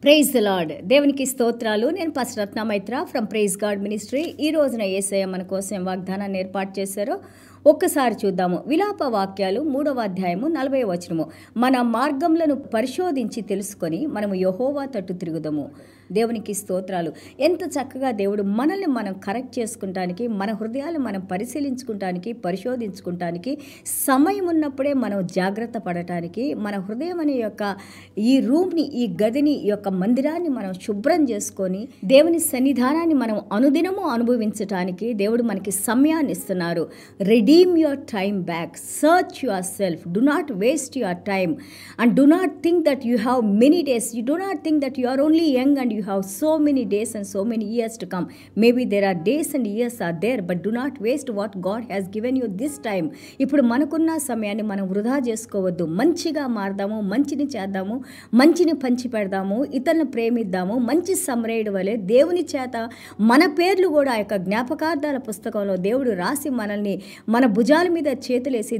Praise the lord. దేవునికి స్తోత్రాలు. నేను pastor Ratna Maitra from praise God ministry. ఈ రోజున యేసయ్య మన కోసం వాగ్దానాన్ని ఏర్పాటు చేశారో ఒక్కసారి చూద్దాము. విలాప వాక్యాలు 3వ అధ్యాయము 40వ వచనము. మన మార్గములను పరిశోధించి తెలుసుకొని మనము యెహోవా తట్టు తిరుగుదము. దేవునికి స్తోత్రాలు. ఎంత చక్కగా దేవుడు మనల్ని మనం కరెక్ట్ చేసుకుంటానికి, మన హృదయాలు మనం పరిశీలించుకుంటానికి, పరిశోధించుకుంటానికి సమయం ఉన్నప్పుడే మనం జాగ్రత్త పడటానికి, మన హృదయం అనే యొక్క ఈ రూమ్ని, ఈ గదిని, ఈ యొక్క మందిరాన్ని మనం శుభ్రం చేసుకొని దేవుని సన్నిధానాన్ని మనం అనుదినము అనుభవించటానికి దేవుడు మనకి సమయాన్ని ఇస్తున్నారు. Redeem your time back. Search yourself. Do not waste your time. And do not think that you have many days. You do not think that you are only young and you have so many days and so many years to come. Maybe there are days and years are there, but do not waste what God has given you this time. ఇప్పుడు మనకున్న సమయాన్ని మనం వృధా చేసుకోవద్దు. మంచిగా మారదాము, మంచిని చేద్దాము, మంచిని పంచి పెడదాము, ఇతరులను ప్రేమిద్దాము. మంచి సమరయుడు వలె దేవుని చేత మన పేర్లు కూడా ఆ యొక్క జ్ఞాపకార్థాల పుస్తకంలో దేవుడు రాసి మనల్ని మన భుజాల మీద చేతులేసి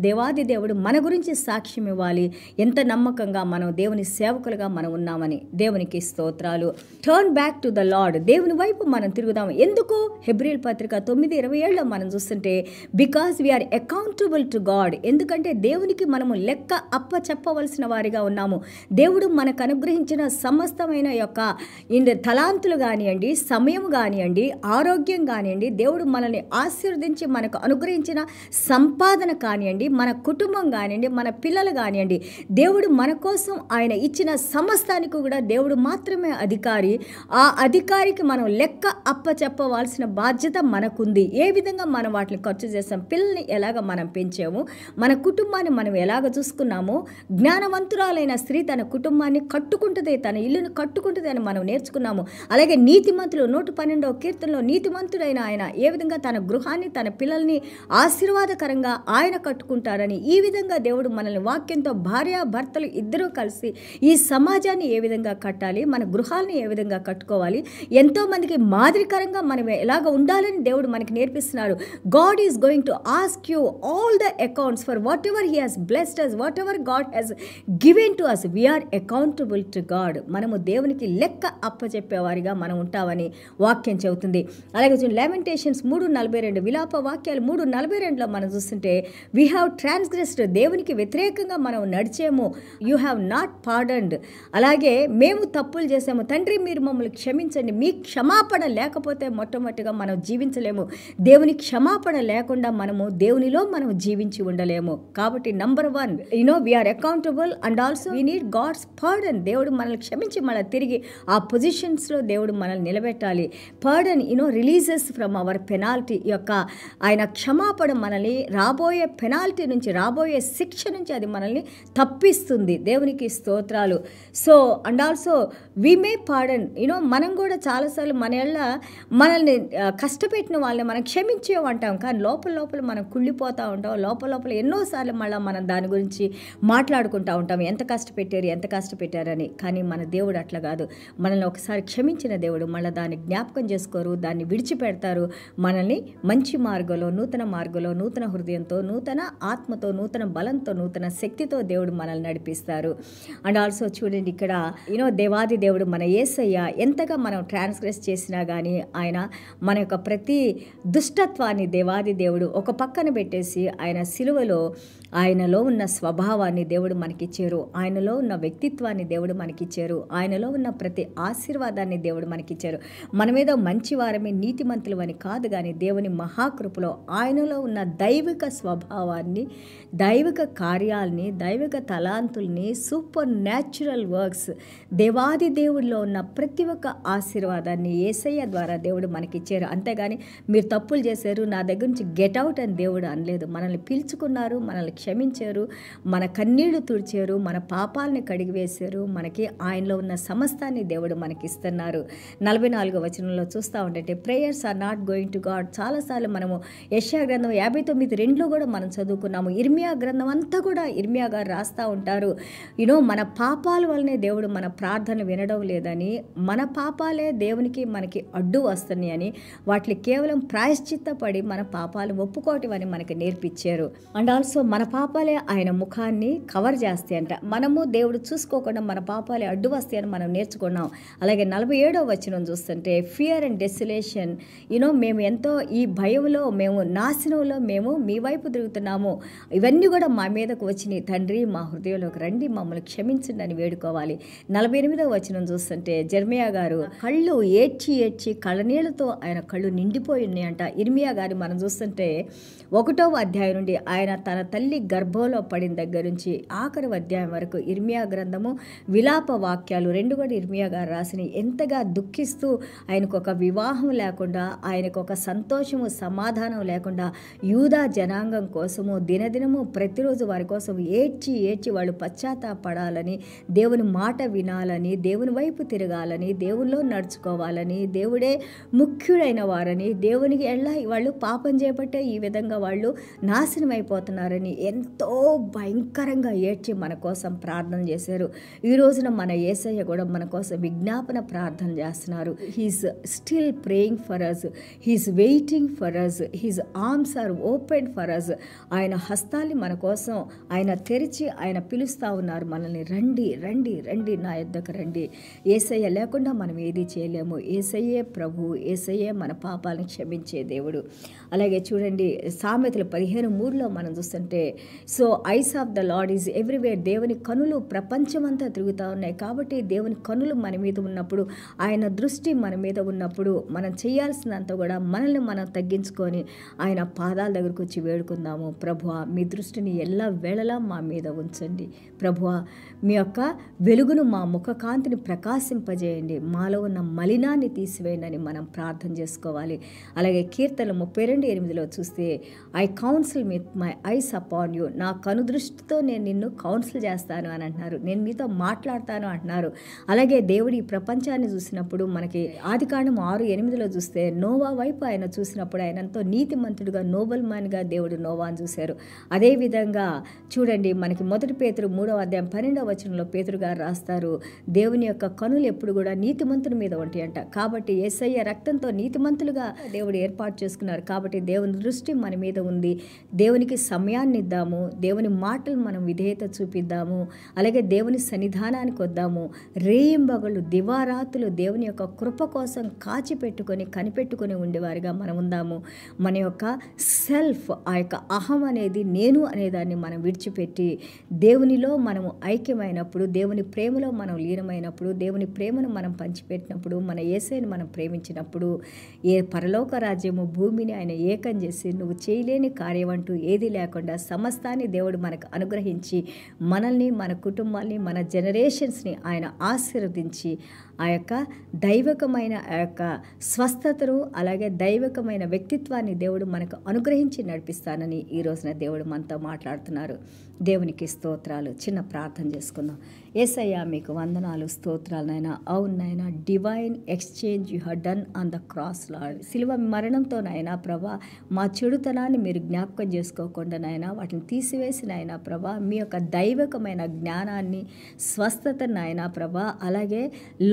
దేవాది దేవుడు మన గురించి సాక్ష్యం ఇవ్వాలి. ఎంత నమ్మకంగా మనం దేవుని సేవకులుగా మనం ఉన్నామని. దేవునికి స్తోత్రాలు. Turn back to the lord. దేవుని వైపు మనం తిరుగుదాం. ఎందుకు? హెబ్రీయుల పత్రిక 9:27 మనం చూస్తుంటే because we are accountable to God. ఎందుకంటే దేవునికి మనము లెక్క అప్ప చెప్పవలసిన వారిగా ఉన్నాము. దేవుడు మనకు అనుగ్రహించిన సమస్తమైన యొక్క తలాంతులు కానివ్వండి, సమయం కానివ్వండి, ఆరోగ్యం కానివ్వండి, దేవుడు మనల్ని ఆశీర్వదించి మనకు అనుగ్రహించిన సంపాదన కానివ్వండి, మన కుటుంబం కానివ్వండి, మన పిల్లలు కానివ్వండి, దేవుడు మన కోసం ఆయన ఇచ్చిన సమస్తానికి కూడా దేవుడు మాత్రమే అధికారి. ఆ అధికారికి మనం లెక్క అప్ప చెప్పవలసిన బాధ్యత మనకుంది. ఏ విధంగా మనం వాటిని ఖర్చు చేస్తాం, పిల్లల్ని ఎలాగ మనం పెంచాము, మన కుటుంబాన్ని మనం ఎలాగ చూసుకున్నామో, జ్ఞానవంతురాలైన స్త్రీ తన కుటుంబాన్ని కట్టుకుంటుంది, తన ఇల్లును కట్టుకుంటుంది అని మనం నేర్చుకున్నాము. అలాగే నీతిమంతులు 112వ కీర్తనలో నీతిమంతుడైన ఆయన ఏ విధంగా తన గృహాన్ని, తన పిల్లల్ని ఆశీర్వాదకరంగా ఆయన కట్టుకుంటారని, ఈ విధంగా దేవుడు మనల్ని వాక్యంతో భార్యాభర్తలు ఇద్దరూ కలిసి ఈ సమాజాన్ని ఏ విధంగా కట్టాలి, మన గృహాలని ఏ విధంగా కట్టుకోవాలి, ఎంతోమందికి మాదిరికరంగా మనం ఎలాగ ఉండాలని దేవుడు మనకి నేర్పిస్తున్నారు. God is going to ask you all the accounts for whatever he has blessed us, whatever God has given to us. We are accountable to God. మనము దేవునికి లెక్క అప్పచెప్పేవారిగా మనం ఉంటామని వాక్యం చెబుతుంది. అలాగే లెమెంటేషన్స్ 3:42, విలాప వాక్యాలు 3:42లో మనం చూస్తుంటే వీ హ్యావ్ ట్రాన్స్గ్రెస్డ్. దేవునికి వ్యతిరేకంగా మనం నడిచేము. You have not pardoned. అలాగే మేము తప్పులు చేసాము, తండ్రి మీరు మమ్మల్ని క్షమించండి. మీ క్షమాపణ లేకపోతే మొట్టమొదటిగా మనం జీవించలేము. దేవుని క్షమాపణ లేకుండా మనము దేవునిలో మనం జీవించి ఉండలేము. కాబట్టి number 1 we are accountable and also we need God's pardon. దేవుడు మనల్ని క్షమించి మళ్ళీ తిరిగి ఆ పొజిషన్స్లో దేవుడు మనల్ని నిలబెట్టాలి. Pardon releases from our penalty. యొక్క ఆయన క్షమాపణ మనల్ని రాబోయే పెనాల్టీ నుంచి, రాబోయే శిక్ష నుంచి అది మనల్ని తప్పిస్తుంది. దేవునికి స్తోత్రాలు. So and also we may pardon. మనం కూడా చాలాసార్లు మనల్ని కష్టపెట్టిన వాళ్ళని మనం క్షమించేవంటాం, కానీ లోపల లోపల మనం కుళ్ళిపోతూ ఉంటాం. లోపల లోపల ఎన్నోసార్లు మళ్ళీ మనం దాని గురించి మాట్లాడుకుంటూ ఉంటాం, ఎంత కష్టపెట్టారని. కానీ మన దేవుడు అట్లా కాదు. మనల్ని ఒకసారి క్షమించిన దేవుడు మళ్ళీ దాన్ని జ్ఞాపకం చేసుకోరు, దాన్ని విడిచిపెడతారు. మనల్ని మంచి మార్గంలో, నూతన మార్గంలో, నూతన హృదయంతో, నూతన ఆత్మతో, నూతన బలంతో, నూతన శక్తితో దేవుడు మనల్ని నడిపిస్తారు. అండ్ ఆల్సో చూడండి ఇక్కడ దేవాది దేవుడు మన యేసయ్య ఎంతగా మనం ట్రాన్స్గ్రెస్ చేసినా కానీ ఆయన మన యొక్క ప్రతి దుష్టత్వాన్ని దేవాది దేవుడు ఒక పక్కన పెట్టేసి ఆయన సిలువలో ఆయనలో ఉన్న స్వభావాన్ని దేవుడు మనకిచ్చారు, ఆయనలో ఉన్న వ్యక్తిత్వాన్ని దేవుడు మనకిచ్చారు, ఆయనలో ఉన్న ప్రతి ఆశీర్వాదాన్ని దేవుడు మనకిచ్చారు. మనమేదో మంచివారమే, నీతిమంతులు అని కాదు, కానీ దేవుని మహాకృపలో ఆయనలో ఉన్న దైవిక స్వభావాన్ని, దైవిక కార్యాలని, దైవిక తలాంతుల్ని, సూపర్ న్యాచురల్ వర్క్స్, దేవాది దేవుడిలో ఉన్న ప్రతి ఒక్క ఆశీర్వాదాన్ని యేసయ్య ద్వారా దేవుడు మనకిచ్చారు. అంతేగాని మీరు తప్పులు చేశారు, నా దగ్గర నుంచి గెట్ అవుట్ అని దేవుడు అనలేదు. మనల్ని పిలుచుకున్నారు, మనల్ని క్షమించారు, మన కన్నీళ్లు తుడిచారు, మన పాపాలని కడిగివేశారు. మనకి ఆయనలో ఉన్న సమస్తాన్ని దేవుడు మనకి ఇస్తున్నారు. 44వ వచనంలో చూస్తూ ఉంటే prayers are not going to God. చాలాసార్లు మనము యెషయా గ్రంథం 59:2 కూడా మనం చదువుకున్నాము. ఇర్మియా గ్రంథం అంతా కూడా ఇర్మియా గారు రాస్తూ ఉంటారు. మన పాపాల వల్లనే దేవుడు మన ప్రార్థన వినడం లేదని, మన పాపాలే దేవునికి మనకి అడ్డు వస్తున్నాయి అని, వాటిని కేవలం ప్రాయశ్చిత్తపడి మన పాపాలు ఒప్పుకోవటం అని మనకి నేర్పించారు. అండ్ ఆల్సో మన పాపాలే ఆయన ముఖాన్ని కవర్ చేస్తాయంట. మనము దేవుడు చూసుకోకుండా మన పాపాలే అడ్డు వస్తాయని మనం నేర్చుకున్నాం. అలాగే 47వ వచనం చూస్తుంటే ఫియర్ అండ్ డెసిలేషన్, మేము ఎంతో ఈ భయంలో, మేము నాశనంలో మేము మీ వైపు తిరుగుతున్నాము, ఇవన్నీ కూడా మా మీదకు వచ్చినాయి తండ్రి, మా హృదయంలోకి రండి, మమ్మల్ని క్షమించండి అని వేడుకోవాలి. 48వ వచనం చూస్తుంటే జెర్మియా గారు కళ్ళు ఏడ్చి ఏడ్చి కళ్ళనీళ్లతో ఆయన కళ్ళు నిండిపోయి ఉన్నాయంట. ఇర్మియా గారి మనం చూస్తుంటే 1వ అధ్యాయం నుండి ఆయన తన తల్లి గర్భంలో పడిన దగ్గర నుంచి ఆఖరి అధ్యాయం వరకు ఇర్మియా గ్రంథము విలాప వాక్యాలు 2 కూడా ఇర్మియా గారు రాసిన ఎంతగా దుఃఖిస్తూ ఆయనకు ఒక వివాహం లేకుండా, ఆయనకు ఒక సంతోషము సమాధానం లేకుండా యూదా జనాంగం కోసము దినదినము ప్రతిరోజు వారి కోసం ఏడ్చి ఏడ్చి వాళ్ళు పశ్చాత్తాపడాలని, దేవుని మాట వినాలని, దేవుని వైపు తిరగాలని, దేవునిలో నడుచుకోవాలని, దేవుడే ముఖ్యుడైన వారని, దేవునికి వాళ్ళు పాపం చేపట్టే ఈ విధంగా వాళ్ళు నాశనం అయిపోతున్నారని ఎంతో భయంకరంగా ఏడ్చి మన కోసం ప్రార్థన చేశారు. ఈ రోజున మన యేసయ్య కూడా మన కోసం విజ్ఞాపన ప్రార్థన చేస్తున్నారు. He's still praying for us, he's waiting for us, his arms are open for us. ఆయన హస్తాల్ని మన కోసం ఆయన తెరిచి ఆయన పిలుస్తూ ఉన్నారు మనల్ని, రండి రండి రండి నా యొద్దకు రండి. యేసయ్య లేకుండా మనం ఏది చేయలేము. యేసయ్యే ప్రభు, యేసయ్యే మన పాపాలను క్షమించే దేవుడు. అలాగే చూడండి సామెతలు 15:3లో మనం చూస్తుంటే so eyes of the lord is everywhere, దేవుని కనులు ప్రపంచమంతా తిరుగుతూ ఉన్నాయి. కాబట్టి దేవుని కనులు మన మీద ఉన్నప్పుడు, ఆయన దృష్టి మన మీద ఉన్నప్పుడు మనం చేయాల్సినంత కూడా మనల్ని మనం తగ్గించుకొని ఆయన పాదాల దగ్గరకు వచ్చి వేడుకుందాము. ప్రభువా మీ దృష్టిని ఎల్ల వేళలా మా మీద ఉంచండి. ప్రభువా మీ యొక్క వెలుగును మా ముఖ కాంతిని ప్రకాశింపజేయండి, మాలో ఉన్న మలినాన్ని తీసివేయండి అని మనం ప్రార్థన చేసుకోవాలి. అలాగే కీర్తన 32:8లో చూస్తే I council with my eyes upon you, నా కనుదృష్టితో నేను నిన్ను కౌన్సిల్ చేస్తాను అని అంటున్నారు, నేను మీతో మాట్లాడతాను అంటున్నారు. అలాగే దేవుడు ఈ ప్రపంచాన్ని చూసినప్పుడు మనకి ఆదికాండం 6:8లో చూస్తే నోవా వైపు ఆయన చూసినప్పుడు ఆయన ఎంతో నీతిమంతుడుగా నోబల్ మ్యాన్గా దేవుడు నోవాను చూశారు. అదేవిధంగా చూడండి మనకి 1 పేతురు 3వ అధ్యాయం 12వ వచనంలో పేతురు గారు రాస్తారు, దేవుని యొక్క కనులు ఎప్పుడు కూడా నీతిమంతుని మీద ఉంటాయంట. కాబట్టి యేసయ్య రక్తంతో నీతిమంతులుగా దేవుడు ఏర్పాటు చేసుకున్నారు. కాబట్టి దేవుని దృష్టి మన మీద ఉంది. దేవునికి సమయాన్ని ఇద్దాము, దేవుని మాటలు మనం విధేయత చూపిద్దాము. అలాగే దేవుని సన్నిధానానికి వద్దాము. రేయింబగళ్ళు దివారాతులు దేవుని యొక్క కృప కోసం కాచిపెట్టుకొని కనిపెట్టుకొని ఉండేవారిగా మనం ఉందాము. మన యొక్క సెల్ఫ్, ఆ యొక్క అహం అనేది నేను అనేదాన్ని మనం విడిచిపెట్టి దేవునిలో మనము ఐక్యమైనప్పుడు, దేవుని ప్రేమలో మనం లీనమైనప్పుడు, దేవుని ప్రేమను మనం పంచిపెట్టినప్పుడు, మన యేసయ్యను మనం ప్రేమించినప్పుడు ఏ పరలోక రాజ్యము భూమిని ఆయన ఏకం చేసి నువ్వు చేయలేని కార్యం అంటూ ఏది లేకుండా సమస్తాన్ని దేవుడు మనకు అనుగ్రహించి మనల్ని, మన కుటుంబాన్ని, మన జనరేషన్స్ని ఆయన ఆశీర్వదించి ఆ యొక్క దైవకమైన ఆ యొక్క స్వస్థతను అలాగే దైవకమైన వ్యక్తిత్వాన్ని దేవుడు మనకు అనుగ్రహించి నడిపిస్తానని ఈ రోజున దేవుడు మనతో మాట్లాడుతున్నారు. దేవునికి స్తోత్రాలు. చిన్న ప్రార్థన చేసుకుందాం. యేసయ్యా మీకు వందనాలు, స్తోత్రాలు నాయన. అవును నాయన, divine exchange you have done on the cross lord. శిలువ మరణంతో నాయన ప్రభా మా చెడుతనాన్ని మీరు జ్ఞాపకం చేసుకోకుండా నాయన వాటిని తీసివేసి నాయన ప్రభా మీ యొక్క దైవకమైన జ్ఞానాన్ని, స్వస్థత నాయన ప్రభా, అలాగే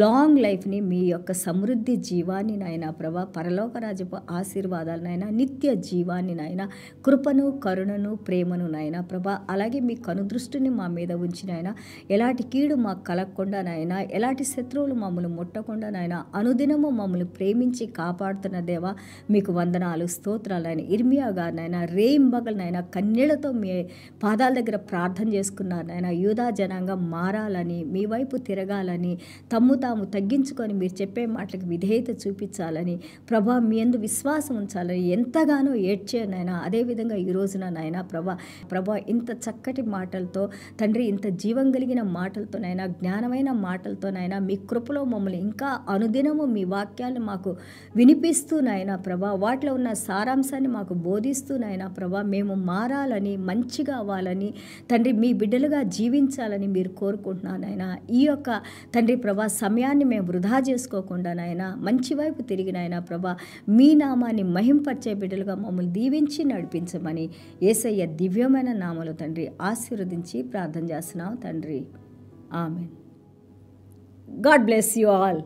లాంగ్ లైఫ్ని, మీ యొక్క సమృద్ధి జీవాన్ని నాయన ప్రభా, పరలోక రాజ్యపు ఆశీర్వాదాలు నాయన, నిత్య జీవాన్ని నాయన, కృపను, కరుణను, ప్రేమను నాయన ప్రభా, అలాగే మీ కనుదృష్టిని మా మీద ఉంచిన ఆయన, ఎలాంటి కీడు మాకు కలగకుండా నాయన, ఎలాంటి శత్రువులు మమ్మల్ని ముట్టకుండా నాయన, అనుదినము మమ్మల్ని ప్రేమించి కాపాడుతున్న దేవా మీకు వందనాలు, స్తోత్రాలు ఆయన. ఇర్మియా గారు నాయన రేయింబగలు నాయన కన్నీళ్లతో మీ పాదాల దగ్గర ప్రార్థన చేసుకున్నారు నాయన. యూదా జనాంగం మారాలని, మీ వైపు తిరగాలని, తాము తగ్గించుకొని మీరు చెప్పే మాటలకు విధేయత చూపించాలని, ప్రభా మీ యందు విశ్వాసం ఉంచాలని ఎంతగానో ఏడ్చాను నాయన. అదేవిధంగా ఈ రోజున నాయన ప్రభా ఇంత చక్కటి మాటలతో తండ్రి, ఇంత జీవం కలిగిన మాటలతో నాయన, జ్ఞానమైన మాటలతో నాయన, మీ కృపలో మమ్మల్ని ఇంకా అనుదినము మీ వాక్యాలను మాకు వినిపిస్తూ నాయన ప్రభా, వాటిలో ఉన్న సారాంశాన్ని మాకు బోధిస్తూ నాయన ప్రభా, మేము మారాలని, మంచిగా అవ్వాలని తండ్రి, మీ బిడ్డలుగా జీవించాలని మీరు కోరుకుంటున్నాను నాయన. ఈ యొక్క తండ్రి ప్రభా సమయాన్ని మేము వృధా చేసుకోకుండా నాయన, మంచి వైపు తిరిగి నాయన ప్రభా మీ నామాన్ని మహింపరిచే బిడ్డలుగా మమ్మల్ని దీవించి నడిపించమని యేసయ్య దివ్యమైన నామములో తండ్రి ఆశీర్వదించి ప్రార్థన చేస్తున్నాం తండ్రి. Amen. God bless you all.